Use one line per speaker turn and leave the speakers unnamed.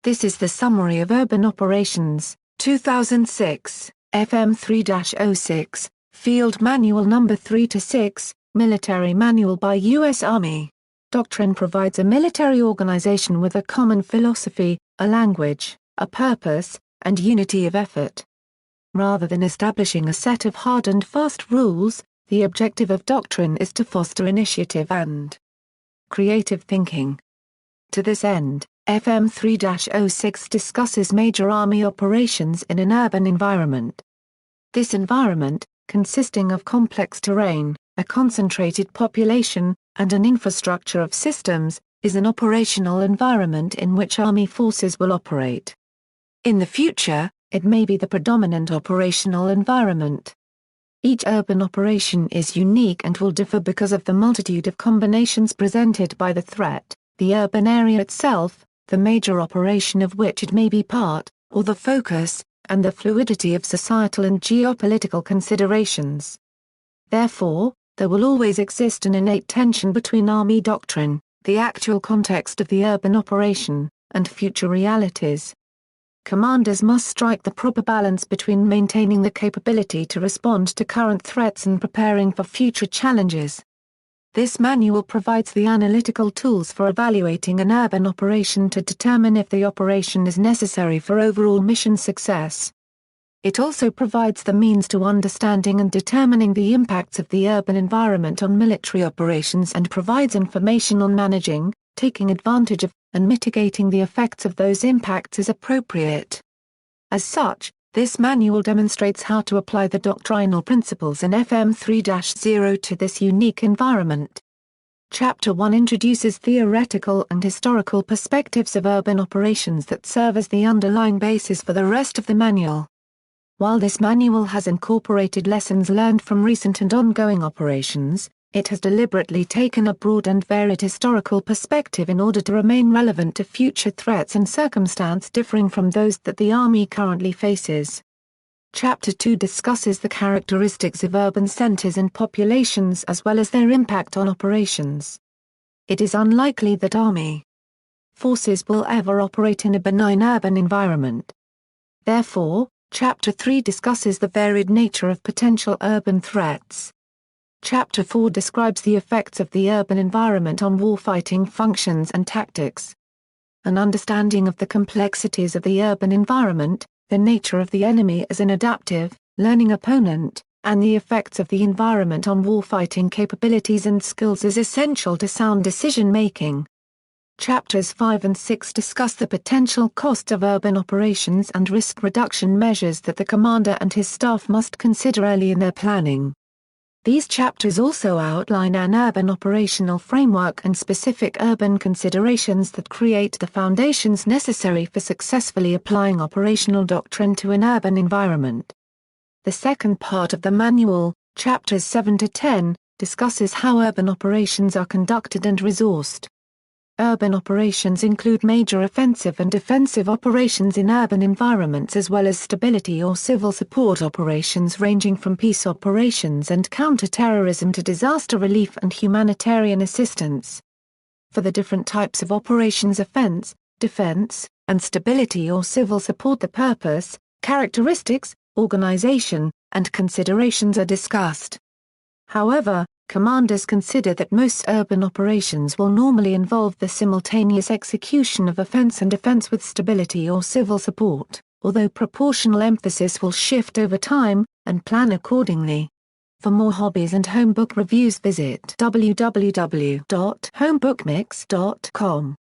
This is the summary of Urban Operations, 2006, FM 3-06, Field Manual No. 3-6, Military Manual by U.S. Army. Doctrine provides a military organization with a common philosophy, a language, a purpose, and unity of effort. Rather than establishing a set of hard and fast rules, the objective of doctrine is to foster initiative and creative thinking. To this end, FM 3-06 discusses major Army operations in an urban environment. This environment, consisting of complex terrain, a concentrated population, and an infrastructure of systems, is an operational environment in which Army forces will operate. In the future, it may be the predominant operational environment. Each urban operation is unique and will differ because of the multitude of combinations presented by the threat, the urban area itself, the major operation of which it may be part, or the focus, and the fluidity of societal and geopolitical considerations. Therefore, there will always exist an innate tension between Army doctrine, the actual context of the urban operation, and future realities. Commanders must strike the proper balance between maintaining the capability to respond to current threats and preparing for future challenges. This manual provides the analytical tools for evaluating an urban operation to determine if the operation is necessary for overall mission success. It also provides the means to understanding and determining the impacts of the urban environment on military operations and provides information on managing, taking advantage of, and mitigating the effects of those impacts as appropriate. As such, this manual demonstrates how to apply the doctrinal principles in FM 3-0 to this unique environment. Chapter 1 introduces theoretical and historical perspectives of urban operations that serve as the underlying basis for the rest of the manual. While this manual has incorporated lessons learned from recent and ongoing operations, it has deliberately taken a broad and varied historical perspective in order to remain relevant to future threats and circumstances differing from those that the Army currently faces. Chapter 2 discusses the characteristics of urban centers and populations as well as their impact on operations. It is unlikely that Army forces will ever operate in a benign urban environment. Therefore, Chapter 3 discusses the varied nature of potential urban threats. Chapter 4 describes the effects of the urban environment on warfighting functions and tactics. An understanding of the complexities of the urban environment, the nature of the enemy as an adaptive, learning opponent, and the effects of the environment on warfighting capabilities and skills is essential to sound decision-making. Chapters 5 and 6 discuss the potential cost of urban operations and risk reduction measures that the commander and his staff must consider early in their planning. These chapters also outline an urban operational framework and specific urban considerations that create the foundations necessary for successfully applying operational doctrine to an urban environment. The second part of the manual, chapters 7 to 10, discusses how urban operations are conducted and resourced. Urban operations include major offensive and defensive operations in urban environments as well as stability or civil support operations ranging from peace operations and counter-terrorism to disaster relief and humanitarian assistance. For the different types of operations offense, defense, and stability or civil support the purpose, characteristics, organization, and considerations are discussed. However, commanders consider that most urban operations will normally involve the simultaneous execution of offense and defense with stability or civil support, although proportional emphasis will shift over time, and plan accordingly. For more hobbies and homebook reviews visit www.homebookmix.com.